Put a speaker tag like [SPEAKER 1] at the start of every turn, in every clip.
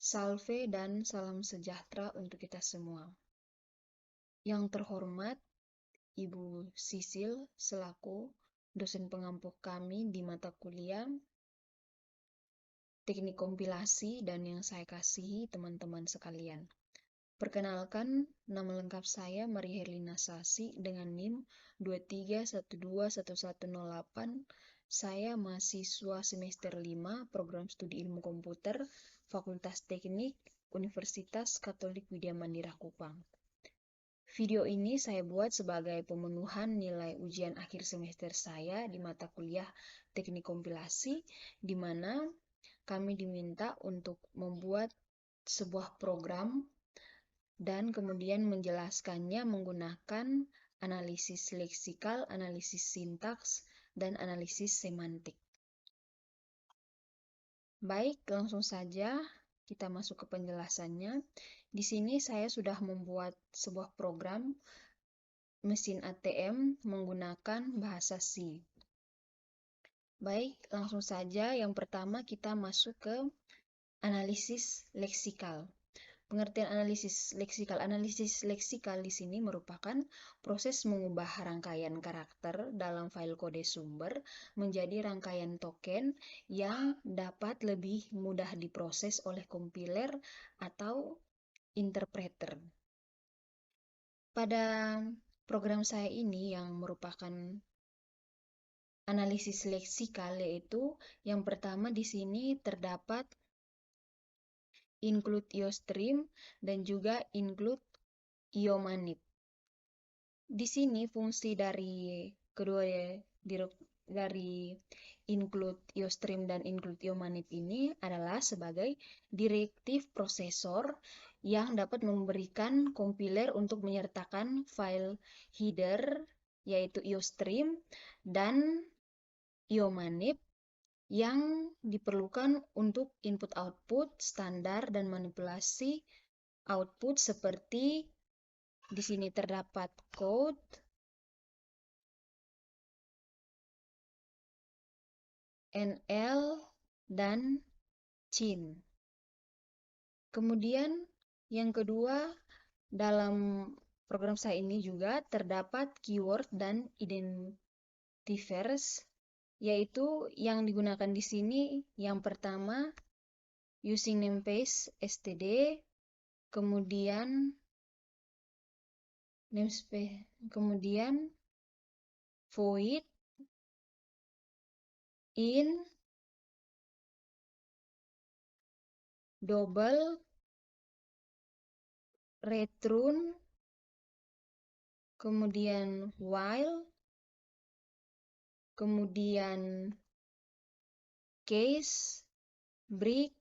[SPEAKER 1] Salve dan salam sejahtera untuk kita semua. Yang terhormat, Ibu Sisil selaku dosen pengampu kami di mata kuliah Teknik Kompilasi dan yang saya kasihi teman-teman sekalian. Perkenalkan, nama lengkap saya Maria Herlina Sasi dengan NIM 23121108. Saya mahasiswa semester 5 Program Studi Ilmu Komputer Fakultas Teknik Universitas Katolik Widya Mandira Kupang. Video ini saya buat sebagai pemenuhan nilai ujian akhir semester saya di mata kuliah Teknik Kompilasi, di mana kami diminta untuk membuat sebuah program dan kemudian menjelaskannya menggunakan analisis leksikal, analisis sintaks, dan analisis semantik. Baik, langsung saja kita masuk ke penjelasannya. Di sini saya sudah membuat sebuah program mesin ATM menggunakan bahasa C. Baik, langsung saja yang pertama kita masuk ke analisis leksikal. Pengertian analisis leksikal di sini merupakan proses mengubah rangkaian karakter dalam file kode sumber menjadi rangkaian token yang dapat lebih mudah diproses oleh kompiler atau interpreter. Pada program saya ini yang merupakan analisis leksikal, yaitu yang pertama di sini terdapat include IOStream dan juga include IOManip. Di sini fungsi dari kedua dari include IOStream dan include IOManip ini adalah sebagai direktif prosesor yang dapat memberikan kompiler untuk menyertakan file header yaitu IOStream dan IOManip yang diperlukan untuk input-output standar dan manipulasi output seperti di sini terdapat code, NL, dan CHIN. Kemudian yang kedua, dalam program saya ini juga terdapat keyword dan identifiers, yaitu yang digunakan di sini yang pertama using namespace std, kemudian void in, double, return, kemudian while, kemudian case, break,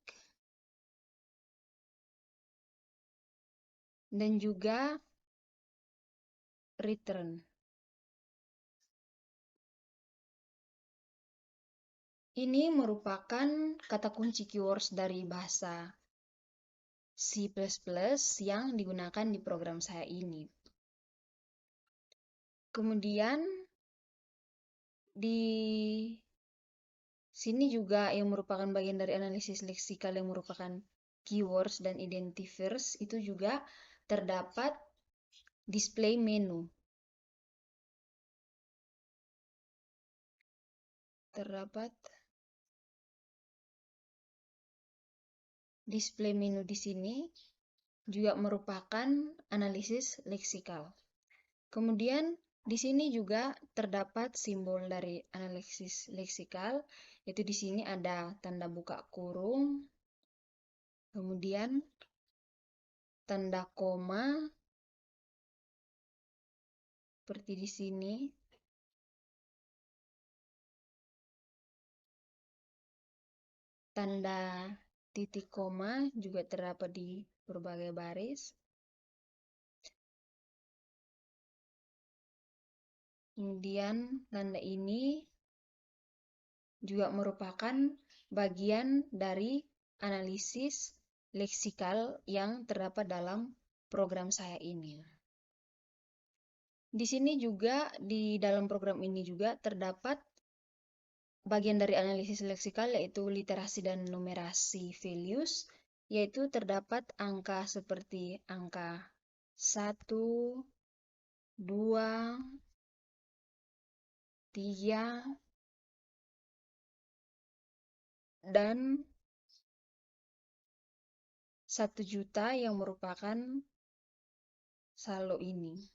[SPEAKER 1] dan juga return. Ini merupakan kata kunci keywords dari bahasa C++ yang digunakan di program saya ini. Kemudian di sini juga yang merupakan bagian dari analisis leksikal yang merupakan keywords dan identifiers itu juga terdapat display menu. Terdapat display menu di sini juga merupakan analisis leksikal. Kemudian di sini juga terdapat simbol dari analisis leksikal, yaitu di sini ada tanda buka kurung, kemudian tanda koma seperti di sini. Tanda titik koma juga terdapat di berbagai baris. Kemudian tanda ini juga merupakan bagian dari analisis leksikal yang terdapat dalam program saya ini. Di sini juga, di dalam program ini juga terdapat bagian dari analisis leksikal yaitu literasi dan numerasi values, yaitu terdapat angka seperti angka 1, 2, 3, dan 1 juta yang merupakan saldo ini.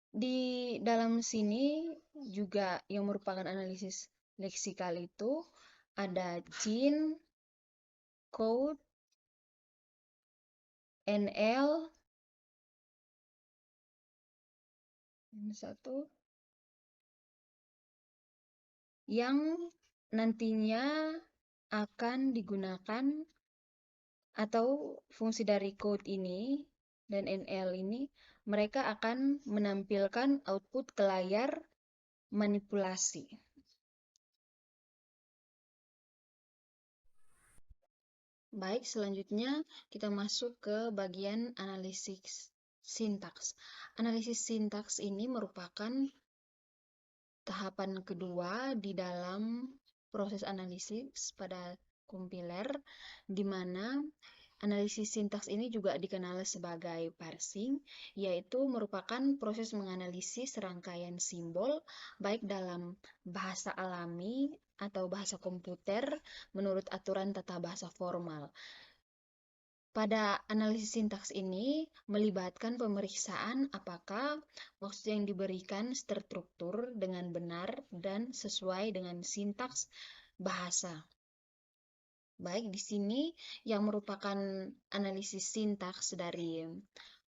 [SPEAKER 1] Di dalam sini juga yang merupakan analisis leksikal itu ada CIN, code, NL, ini satu, yang nantinya akan digunakan atau fungsi dari code ini dan NL ini, mereka akan menampilkan output ke layar manipulasi. Baik, selanjutnya kita masuk ke bagian analisis sintaks. Analisis sintaks ini merupakan tahapan kedua di dalam proses analisis pada kompiler, di mana analisis sintaks ini juga dikenal sebagai parsing, yaitu merupakan proses menganalisis rangkaian simbol baik dalam bahasa alami atau bahasa komputer menurut aturan tata bahasa formal. Pada analisis sintaks ini melibatkan pemeriksaan apakah maksud yang diberikan terstruktur dengan benar dan sesuai dengan sintaks bahasa. Baik, di sini yang merupakan analisis sintaks dari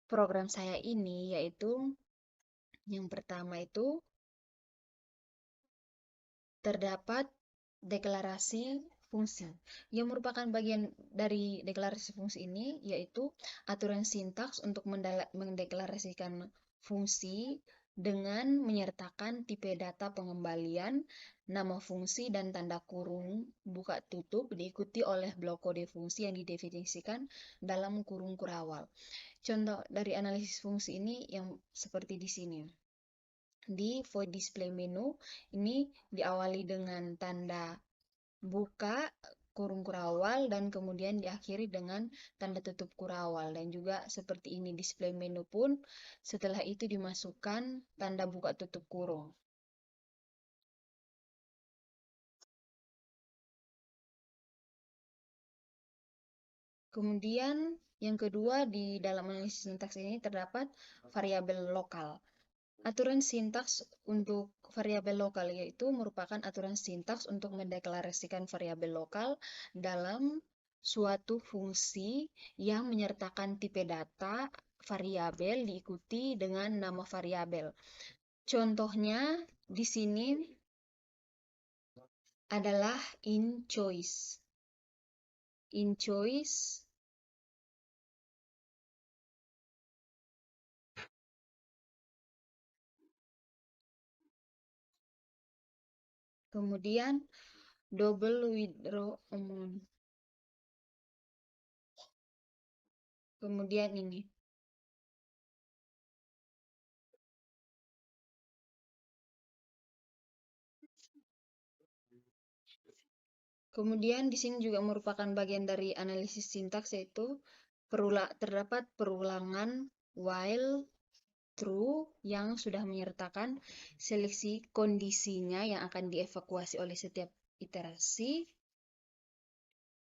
[SPEAKER 1] program saya ini yaitu yang pertama itu terdapat deklarasi fungsi. Yang merupakan bagian dari deklarasi fungsi ini yaitu aturan sintaks untuk mendeklarasikan fungsi dengan menyertakan tipe data pengembalian, nama fungsi, dan tanda kurung buka tutup diikuti oleh blok kode fungsi yang didefinisikan dalam kurung kurawal. Contoh dari analisis fungsi ini yang seperti di sini. Di void display menu ini diawali dengan tanda buka kurung kurawal dan kemudian diakhiri dengan tanda tutup kurawal, dan juga seperti ini display menu pun setelah itu dimasukkan tanda buka tutup kurung. Kemudian yang kedua di dalam analisis sintaks ini terdapat variabel lokal. Aturan sintaks untuk variabel lokal yaitu merupakan aturan sintaks untuk mendeklarasikan variabel lokal dalam suatu fungsi yang menyertakan tipe data variabel diikuti dengan nama variabel. Contohnya di sini adalah in choice. In choice kemudian double withdraw amount. Kemudian ini. Kemudian di sini juga merupakan bagian dari analisis sintaks yaitu terdapat perulangan while true yang sudah menyertakan seleksi kondisinya yang akan dievakuasi oleh setiap iterasi.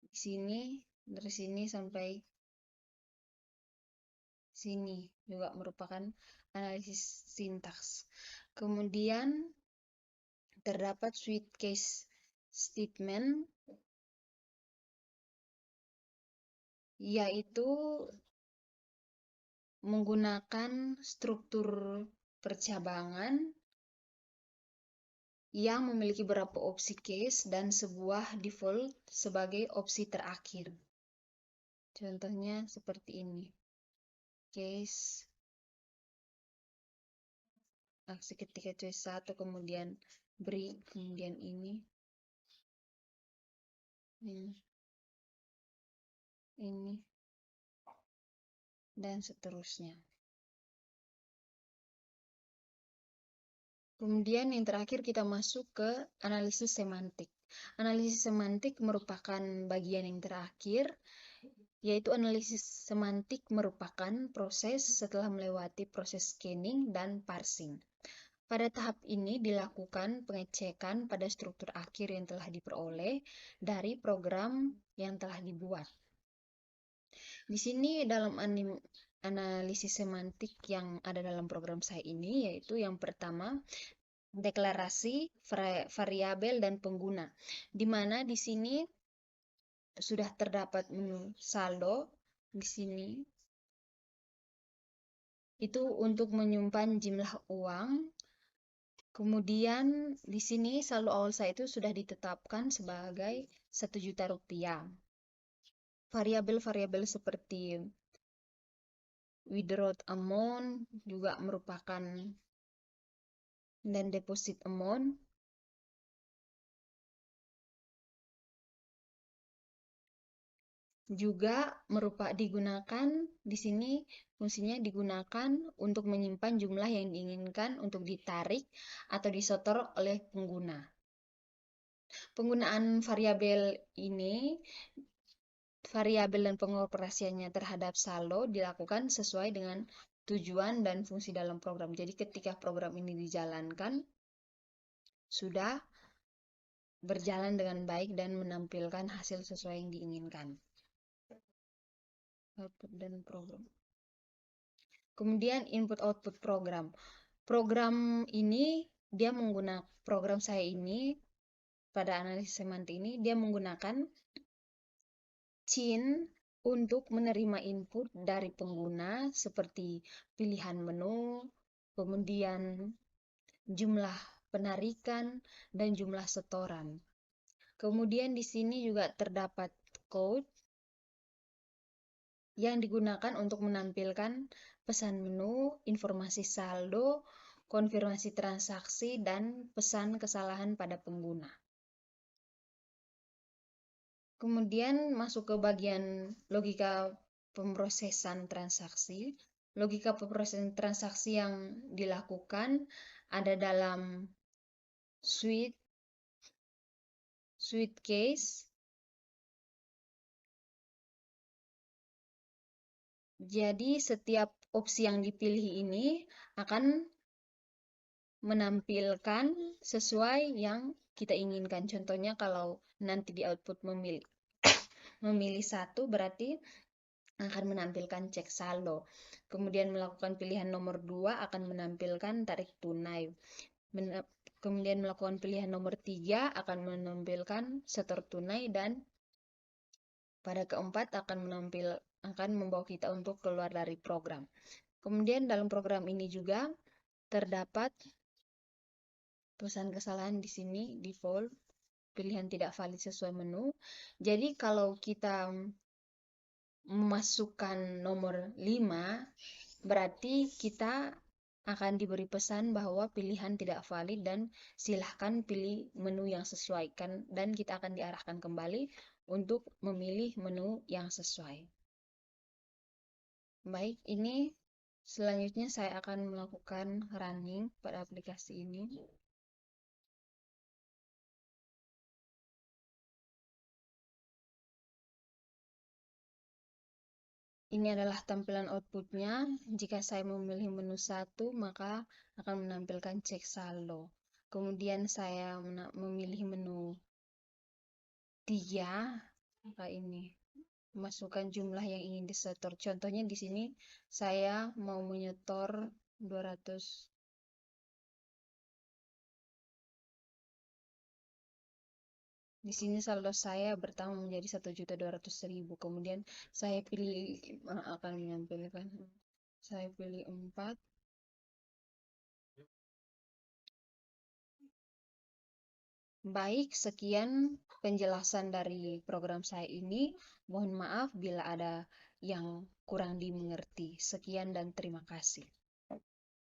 [SPEAKER 1] Di sini dari sini sampai sini juga merupakan analisis sintaks. Kemudian terdapat switch case statement yaitu menggunakan struktur percabangan yang memiliki beberapa opsi case dan sebuah default sebagai opsi terakhir. Contohnya seperti ini. Case aksi ketika choice 1, kemudian break, kemudian ini, dan seterusnya. Kemudian yang terakhir kita masuk ke analisis semantik. Analisis semantik merupakan bagian yang terakhir, yaitu analisis semantik merupakan proses setelah melewati proses scanning dan parsing. Pada tahap ini dilakukan pengecekan pada struktur akhir yang telah diperoleh dari program yang telah dibuat. Di sini dalam analisis semantik yang ada dalam program saya ini, yaitu yang pertama, deklarasi, variabel, dan pengguna. Di mana di sini sudah terdapat menu saldo di sini. Itu untuk menyimpan jumlah uang. Kemudian di sini saldo awal saya itu sudah ditetapkan sebagai 1 juta rupiah. Variabel-variabel seperti withdraw amount juga merupakan dan deposit amount juga digunakan di sini, fungsinya digunakan untuk menyimpan jumlah yang diinginkan untuk ditarik atau disetor oleh pengguna. Penggunaan variabel dan pengoperasiannya terhadap saldo dilakukan sesuai dengan tujuan dan fungsi dalam program. Jadi ketika program ini dijalankan, sudah berjalan dengan baik dan menampilkan hasil sesuai yang diinginkan. Output dan program. Kemudian input-output program. Program ini, program saya ini, pada analisis semantik ini, dia menggunakan CHIN untuk menerima input dari pengguna seperti pilihan menu, kemudian jumlah penarikan, dan jumlah setoran. Kemudian di sini juga terdapat code yang digunakan untuk menampilkan pesan menu, informasi saldo, konfirmasi transaksi, dan pesan kesalahan pada pengguna. Kemudian masuk ke bagian logika pemrosesan transaksi. Logika pemrosesan transaksi yang dilakukan ada dalam suite case. Jadi setiap opsi yang dipilih ini akan menampilkan sesuai yang kita inginkan. Contohnya kalau nanti di output memilih 1, berarti akan menampilkan cek saldo. Kemudian melakukan pilihan nomor 2 akan menampilkan tarik tunai. Kemudian melakukan pilihan nomor 3 akan menampilkan setor tunai, dan pada keempat akan membawa kita untuk keluar dari program. Kemudian dalam program ini juga terdapat pesan kesalahan di sini, default, pilihan tidak valid sesuai menu. Jadi kalau kita memasukkan nomor 5, berarti kita akan diberi pesan bahwa pilihan tidak valid dan silahkan pilih menu yang sesuai, dan kita akan diarahkan kembali untuk memilih menu yang sesuai. Baik, ini selanjutnya saya akan melakukan running pada aplikasi ini. Ini adalah tampilan outputnya. Jika saya memilih menu 1, maka akan menampilkan cek saldo. Kemudian saya memilih menu 3, maka ini masukkan jumlah yang ingin disetor. Contohnya di sini saya mau menyetor 200. Di sini saldo saya bertambah menjadi 1.200.000. Kemudian saya pilih akan menampilkan. Saya pilih 4. Baik, sekian penjelasan dari program saya ini. Mohon maaf bila ada yang kurang dimengerti. Sekian dan terima kasih.